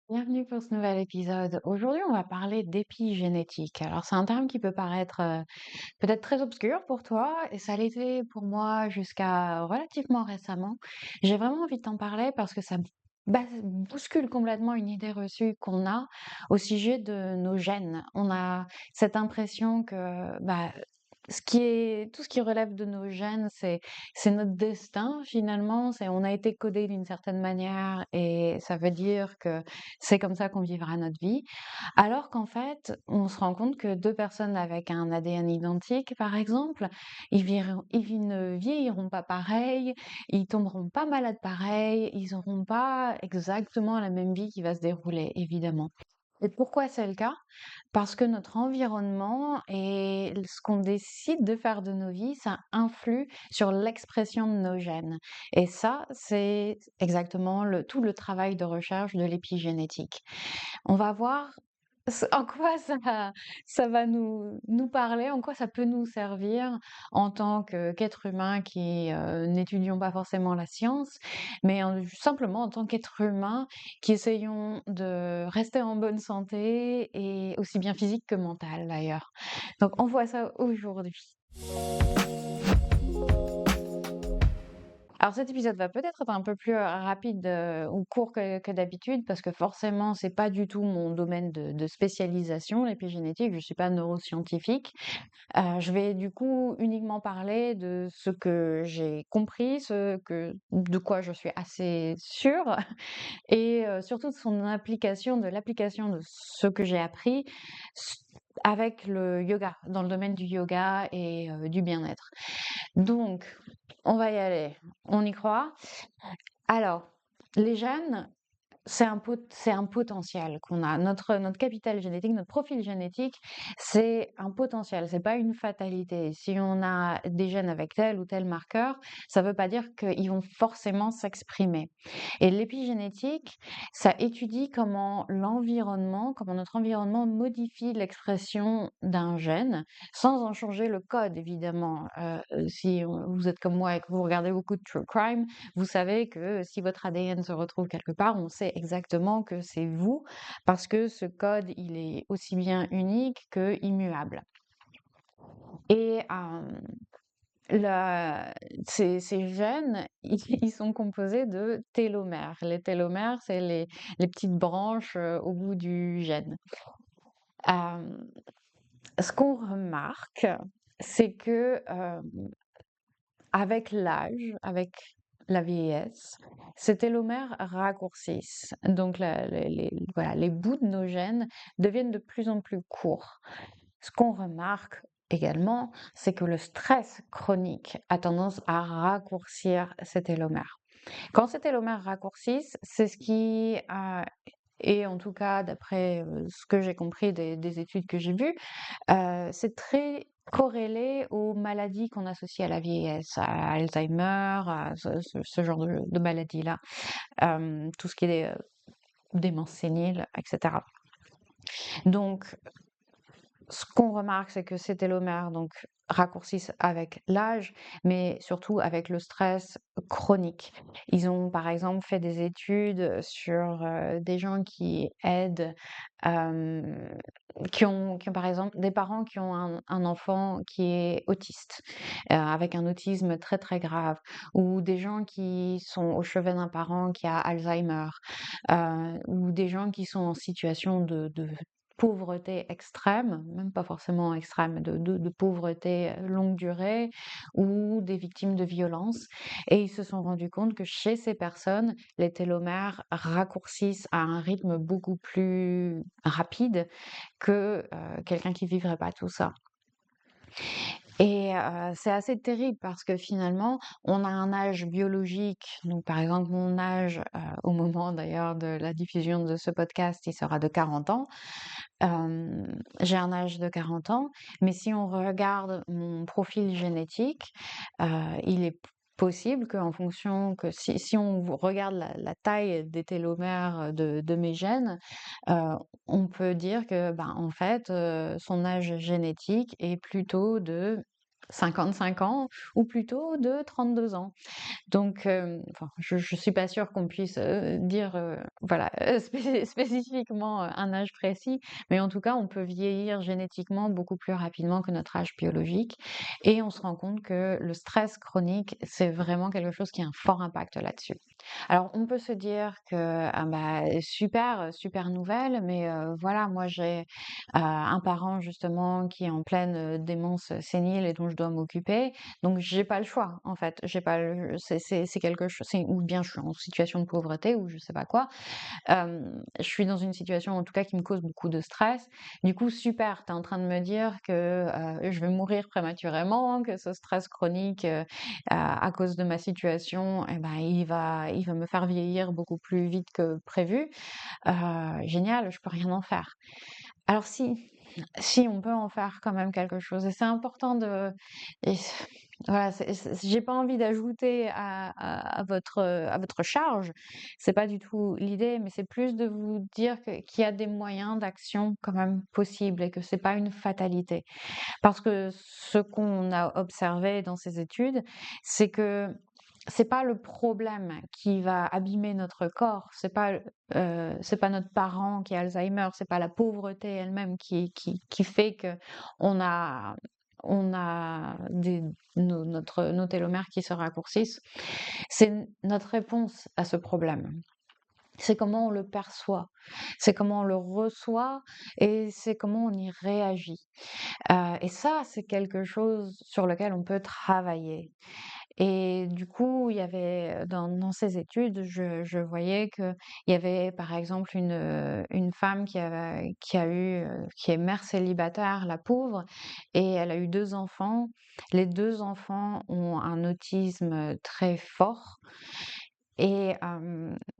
Bienvenue pour ce nouvel épisode. Aujourd'hui, on va parler d'épigénétique. Alors, c'est un terme qui peut paraître peut-être très obscur pour toi, et ça l'était pour moi jusqu'à relativement récemment. J'ai vraiment envie de t'en parler parce que ça bouscule complètement une idée reçue qu'on a au sujet de nos gènes. On a cette impression que tout ce qui relève de nos gènes, c'est notre destin finalement. On a été codé d'une certaine manière et ça veut dire que c'est comme ça qu'on vivra notre vie. Alors qu'en fait, on se rend compte que deux personnes avec un ADN identique, par exemple, ils ne vieilliront pas pareil, ils tomberont pas malades pareil, ils n'auront pas exactement la même vie qui va se dérouler, évidemment. Et pourquoi c'est le cas? Parce que notre environnement et ce qu'on décide de faire de nos vies, ça influe sur l'expression de nos gènes. Et ça, c'est exactement tout le travail de recherche de l'épigénétique. On va voir en quoi ça va nous parler, en quoi ça peut nous servir en tant qu'être humain qui n'étudions pas forcément la science, mais simplement en tant qu'être humain qui essayons de rester en bonne santé et aussi bien physique que mentale d'ailleurs. Donc on voit ça aujourd'hui. Alors cet épisode va peut-être être un peu plus rapide ou court que d'habitude parce que forcément c'est pas du tout mon domaine de spécialisation, l'épigénétique, je suis pas neuroscientifique. Je vais du coup uniquement parler de ce que j'ai compris, de quoi je suis assez sûre et surtout de l'application de ce que j'ai appris s avec le yoga, dans le domaine du yoga et du bien-être. Donc, on va y aller. On y croit? Alors, les gènes, c'est un potentiel qu'on a. Notre capital génétique, notre profil génétique, c'est un potentiel, c'est pas une fatalité. Si on a des gènes avec tel ou tel marqueur, ça veut pas dire qu'ils vont forcément s'exprimer. Et l'épigénétique, ça étudie comment notre environnement modifie l'expression d'un gène, sans en changer le code, évidemment. Vous êtes comme moi et que vous regardez beaucoup de true crime, vous savez que si votre ADN se retrouve quelque part, on sait exactement que c'est vous, parce que ce code, il est aussi bien unique que immuable. Et la- ces gènes, ils sont composés de télomères. Les télomères, c'est les petites branches au bout du gène. Euh, Ce qu'on remarque, c'est que avec l'âge, avec la vieillesse, ces télomères raccourcissent. Donc voilà, les bouts de nos gènes deviennent de plus en plus courts. Ce qu'on remarque également, c'est que le stress chronique a tendance à raccourcir ces télomères. Quand ces télomères raccourcissent, c'est ce qui et en tout cas, d'après ce que j'ai compris des études que j'ai vues, c'est très corrélé aux maladies qu'on associe à la vieillesse, à Alzheimer, à ce genre de maladies-là, tout ce qui est démence sénile, etc. Donc, ce qu'on remarque, c'est que ces télomères donc, raccourcissent avec l'âge, mais surtout avec le stress chronique. Ils ont par exemple fait des études sur des gens qui aident, euh, qui ont par exemple des parents qui ont un enfant qui est autiste, avec un autisme très très grave, ou des gens qui sont au chevet d'un parent qui a Alzheimer, ou des gens qui sont en situation de pauvreté extrême, même pas forcément extrême, de pauvreté longue durée, ou des victimes de violences. Et ils se sont rendus compte que chez ces personnes, les télomères raccourcissent à un rythme beaucoup plus rapide que quelqu'un qui vivrait pas tout ça. Et c'est assez terrible parce que finalement, on a un âge biologique. Donc, par exemple, mon âge, au moment d'ailleurs de la diffusion de ce podcast, il sera de 40 ans. J'ai un âge de 40 ans, mais si on regarde mon profil génétique, il est possible qu'en fonction que si on regarde la taille des télomères de mes gènes, on peut dire que, ben, en fait, son âge génétique est plutôt de 55 ans ou plutôt de 32 ans. Donc, enfin, je suis pas sûre qu'on puisse, dire, voilà, spécifiquement, un âge précis, mais en tout cas, on peut vieillir génétiquement beaucoup plus rapidement que notre âge biologique et on se rend compte que le stress chronique, c'est vraiment quelque chose qui a un fort impact là-dessus. Alors, on peut se dire que, ah bah, super, super nouvelle, mais voilà, moi j'ai, un parent justement qui est en pleine, démence sénile et dont je dois m'occuper, donc j'ai pas le choix, en fait. J'ai pas le c'est quelque chose, c'est ou bien je suis en situation de pauvreté ou je sais pas quoi. Je suis dans une situation, en tout cas, qui me cause beaucoup de stress. Du coup, super, tu es en train de me dire que, je vais mourir prématurément, que ce stress chronique, à cause de ma situation et ben, il va me faire vieillir beaucoup plus vite que prévu. Génial, je peux rien en faire. Alors si on peut en faire quand même quelque chose et c'est important de et voilà, j'ai pas envie d'ajouter à votre charge, c'est pas du tout l'idée, mais c'est plus de vous dire qu'il y a des moyens d'action quand même possibles et que c'est pas une fatalité. Parce que ce qu'on a observé dans ces études, c'est que c'est pas le problème qui va abîmer notre corps, c'est pas notre parent qui a Alzheimer, c'est pas la pauvreté elle-même qui fait que on a nos télomères qui se raccourcissent. C'est notre réponse à ce problème. C'est comment on le perçoit, c'est comment on le reçoit et c'est comment on y réagit. Et ça, c'est quelque chose sur lequel on peut travailler. Et du coup, il y avait, dans ces études, je voyais qu'il y avait, par exemple, une femme qui est mère célibataire, la pauvre, et elle a eu 2 enfants. Les 2 enfants ont un autisme très fort et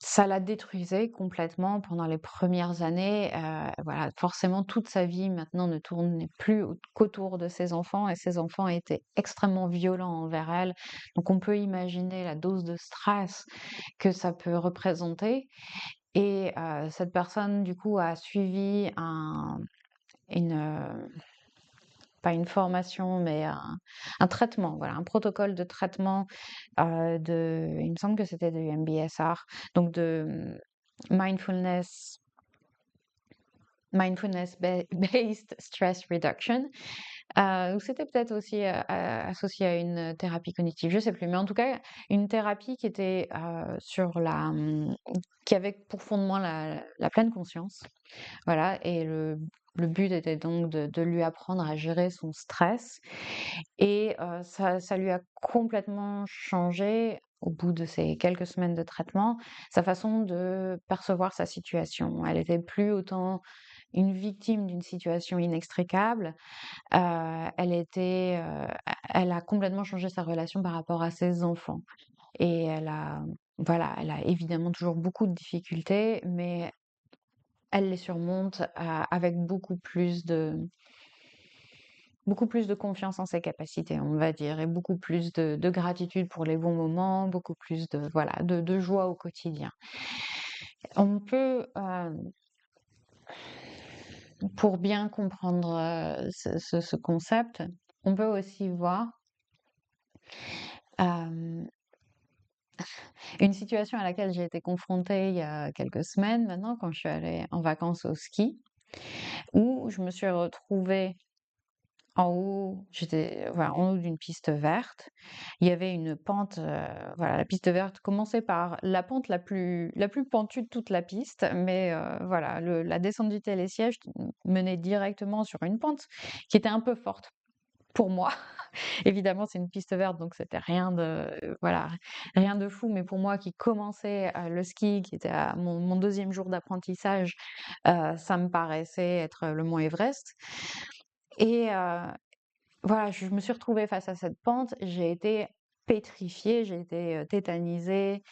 ça la détruisait complètement pendant les premières années. Voilà, forcément, toute sa vie maintenant ne tournait plus qu'autour de ses enfants et ses enfants étaient extrêmement violents envers elle. Donc on peut imaginer la dose de stress que ça peut représenter et cette personne, du coup, a suivi une, pas une formation, mais un traitement, voilà, un protocole de traitement, il me semble que c'était du MBSR, donc de mindfulness based stress reduction, ou c'était peut-être aussi, associé à une thérapie cognitive, je sais plus, mais en tout cas, une thérapie qui était, qui avait pour fondement la pleine conscience. Voilà et le but était donc de lui apprendre à gérer son stress et ça lui a complètement changé, au bout de ces quelques semaines de traitement, sa façon de percevoir sa situation. Elle était plus autant une victime d'une situation inextricable, elle a complètement changé sa relation par rapport à ses enfants et voilà, elle a évidemment toujours beaucoup de difficultés, mais elle les surmonte, avec beaucoup plus de confiance en ses capacités, on va dire, et beaucoup plus de gratitude pour les bons moments, beaucoup plus de voilà, de joie au quotidien. On peut, pour bien comprendre, ce concept, on peut aussi voir, hem, une situation à laquelle j'ai été confrontée il y a quelques semaines maintenant, quand je suis allée en vacances au ski, où je me suis retrouvée en haut, j'étais voilà, en haut d'une piste verte. Il y avait une pente, voilà, la piste verte commençait par la pente la plus pentue de toute la piste, mais voilà, la descente du télésiège menait directement sur une pente qui était un peu forte pour moi. Évidemment, c'est une piste verte, donc c'était rien de voilà, rien de fou, mais pour moi qui commençais, le ski, qui était à mon 2e jour d'apprentissage, ça me paraissait être le mont Everest et voilà, je me suis retrouvée face à cette pente, j'ai été pétrifiée, j'ai été, tétanisée,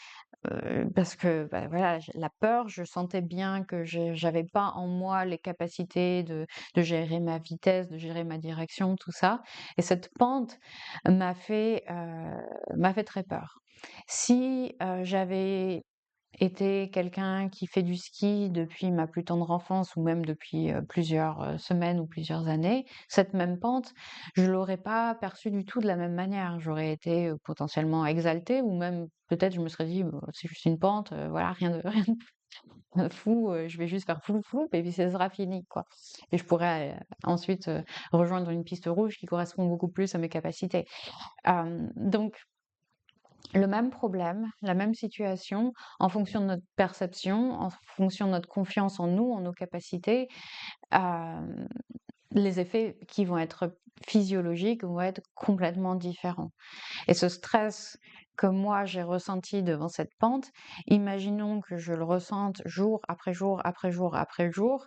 parce que, bah, voilà, la peur, je sentais bien que j'avais pas en moi les capacités de gérer ma vitesse, de gérer ma direction, tout ça et cette pente m'a fait très peur. Si, j'avais été quelqu'un qui fait du ski depuis ma plus tendre enfance ou même depuis plusieurs semaines ou plusieurs années, cette même pente, je l'aurais pas perçue du tout de la même manière. J'aurais été potentiellement exaltée ou même peut-être je me serais dit, bah, c'est juste une pente, voilà, rien de, rien de fou, je vais juste faire flou flou et puis ce sera fini, quoi. Et je pourrais ensuite rejoindre une piste rouge qui correspond beaucoup plus à mes capacités. Donc, le même problème, la même situation, en fonction de notre perception, en fonction de notre confiance en nous, en nos capacités, hem, les effets qui vont être physiologiques vont être complètement différents. Et ce stress que moi j'ai ressenti devant cette pente, imaginons que je le ressente jour après jour après jour après jour,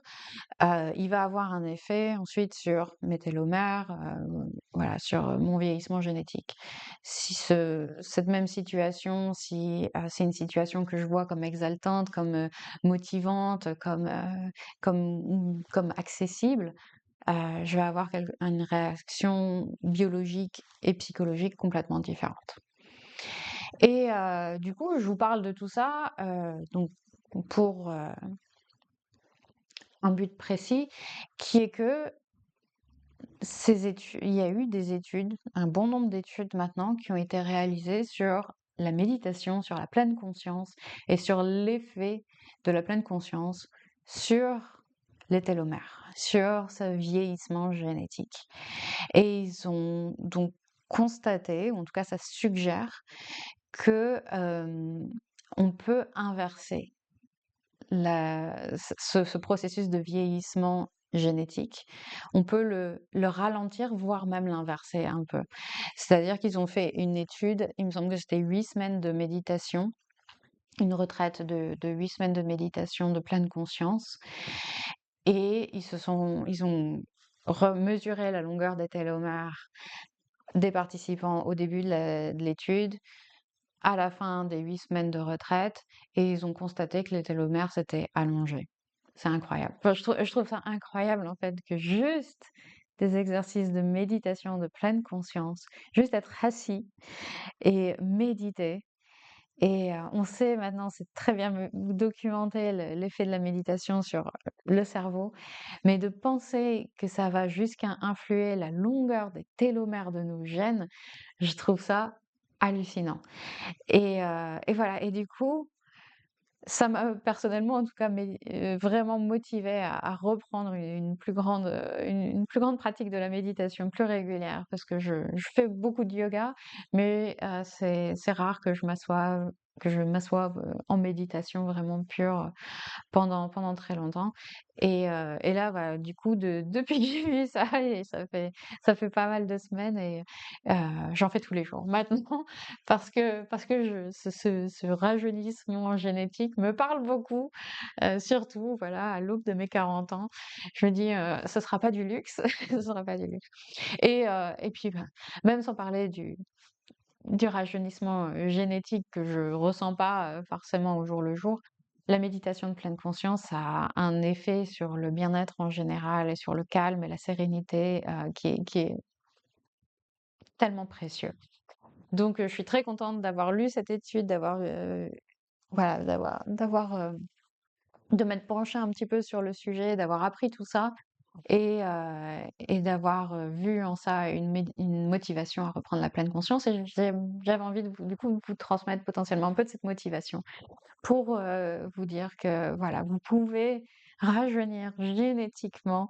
il va avoir un effet ensuite sur mes télomères, voilà, sur, mon vieillissement génétique. Si cette même situation, si, c'est une situation que je vois comme exaltante, comme, motivante, comme accessible, je vais avoir une réaction biologique et psychologique complètement différente. Et du coup, je vous parle de tout ça, donc pour, un but précis qui est que il y a eu des études, un bon nombre d'études maintenant qui ont été réalisées sur la méditation, sur la pleine conscience et sur l'effet de la pleine conscience sur les télomères, sur ce vieillissement génétique. Et ils ont donc constaté, ou en tout cas ça suggère, que on peut inverser ce processus de vieillissement génétique. On peut le ralentir, voire même l'inverser un peu. C'est-à-dire qu'ils ont fait une étude, il me semble que c'était 8 semaines de méditation, une retraite de 8 semaines de méditation de pleine conscience, et ils ont mesuré la longueur des télomères des participants au début de l'étude, à la fin des 8 semaines de retraite, et ils ont constaté que les télomères s'étaient allongés. C'est incroyable. Enfin, je trouve ça incroyable en fait que juste des exercices de méditation de pleine conscience, juste être assis et méditer. Et on sait maintenant, c'est très bien documenté l'effet de la méditation sur le cerveau, mais de penser que ça va jusqu'à influer la longueur des télomères de nos gènes, je trouve ça hallucinant. Et voilà, et du coup, ça m'a personnellement en tout cas vraiment motivée à reprendre une plus grande pratique de la méditation plus régulière parce que je fais beaucoup de yoga, mais c'est rare que je m'assoive en méditation vraiment pure pendant très longtemps. Et là, bah, du coup, depuis que j'ai vu ça, et ça fait pas mal de semaines, et j'en fais tous les jours maintenant parce que ce rajeunissement génétique me parle beaucoup, surtout, voilà, à l'aube de mes 40 ans. Je me dis, ce sera pas du luxe, ce sera pas du luxe. Et puis, bah, même sans parler du rajeunissement, génétique que je ressens pas, forcément au jour le jour. La méditation de pleine conscience a un effet sur le bien-être en général et sur le calme et la sérénité, qui est tellement précieux. Donc, je suis très contente d'avoir lu cette étude, voilà, de m'être penchée un petit peu sur le sujet, d'avoir appris tout ça, et d'avoir, vu en ça une motivation à reprendre la pleine conscience, et j'avais envie de du coup, vous transmettre potentiellement un peu de cette motivation pour, vous dire que, voilà, vous pouvez rajeunir génétiquement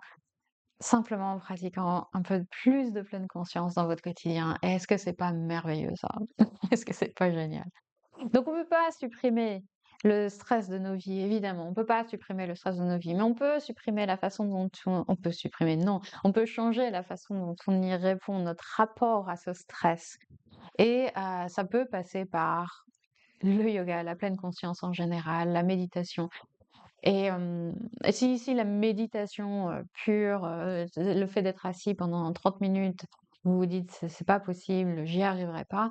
simplement en pratiquant un peu plus de pleine conscience dans votre quotidien. Et est-ce que c'est pas merveilleux ça? Est-ce que c'est pas génial? Donc on peut pas supprimer le stress de nos vies, évidemment. On peut pas supprimer le stress de nos vies, mais on peut supprimer la façon dont on peut supprimer, non, on peut changer la façon dont on y répond, notre rapport à ce stress. Et ça peut passer par le yoga, la pleine conscience en général, la méditation. Et si la méditation, pure, le fait d'être assis pendant 30 minutes, vous vous dites: C'est pas possible, j'y arriverai pas»,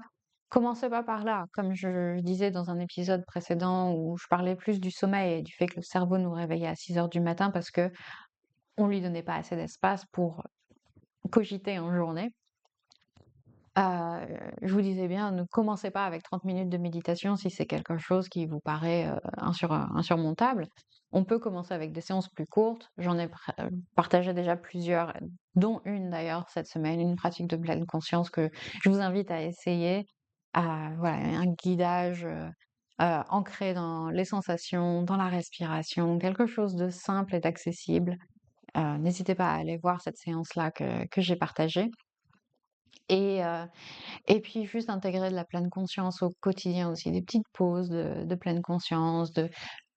commencez pas par là. Comme je disais dans un épisode précédent où je parlais plus du sommeil et du fait que le cerveau nous réveillait à 6 heures du matin parce qu'on lui donnait pas assez d'espace pour cogiter en journée. Je vous disais bien, ne commencez pas avec 30 minutes de méditation si c'est quelque chose qui vous paraît, insurmontable. On peut commencer avec des séances plus courtes. J'en ai partagé déjà plusieurs, dont une d'ailleurs cette semaine, une pratique de pleine conscience que je vous invite à essayer. Voilà, un guidage, ancré dans les sensations, dans la respiration, quelque chose de simple et d'accessible. N'hésitez pas à aller voir cette séance-là que j'ai partagée. Et et puis juste intégrer de la pleine conscience au quotidien aussi, des petites pauses de pleine conscience,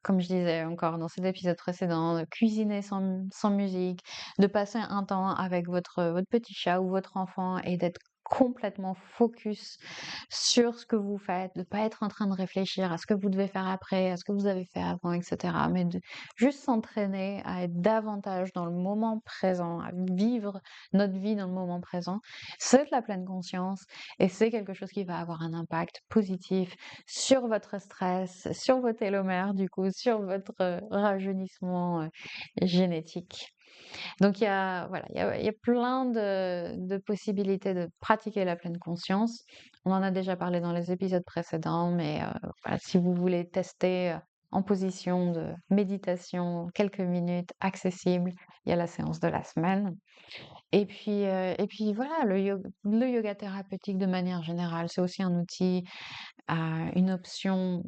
comme je disais encore dans cet épisode précédent, de cuisiner sans musique, de passer un temps avec votre petit chat ou votre enfant et d'être complètement focus sur ce que vous faites, de pas être en train de réfléchir à ce que vous devez faire après, à ce que vous avez fait avant, etc. Mais de juste s'entraîner à être davantage dans le moment présent, à vivre notre vie dans le moment présent. C'est de la pleine conscience et c'est quelque chose qui va avoir un impact positif sur votre stress, sur vos télomères, du coup, sur votre rajeunissement génétique. Donc, voilà, il y a plein de possibilités de pratiquer la pleine conscience. On en a déjà parlé dans les épisodes précédents, mais voilà, si vous voulez tester en position de méditation, quelques minutes, accessible, il y a la séance de la semaine. Et puis voilà, le yoga thérapeutique de manière générale, c'est aussi un outil, une option,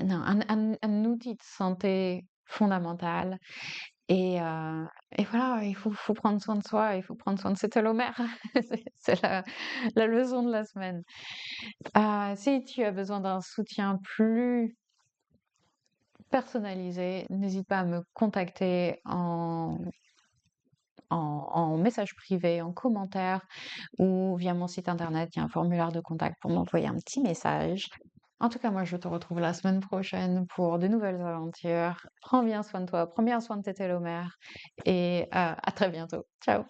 non, un outil de santé fondamental. Et voilà, faut prendre soin de soi, il faut prendre soin de ses télomères. C'est la leçon de la semaine. Si tu as besoin d'un soutien plus personnalisé, n'hésite pas à me contacter en message privé, en commentaire ou via mon site internet. Il y a un formulaire de contact pour m'envoyer un petit message. En tout cas, moi, je te retrouve la semaine prochaine pour de nouvelles aventures. Prends bien soin de toi, prends bien soin de tes télomères et à très bientôt. Ciao!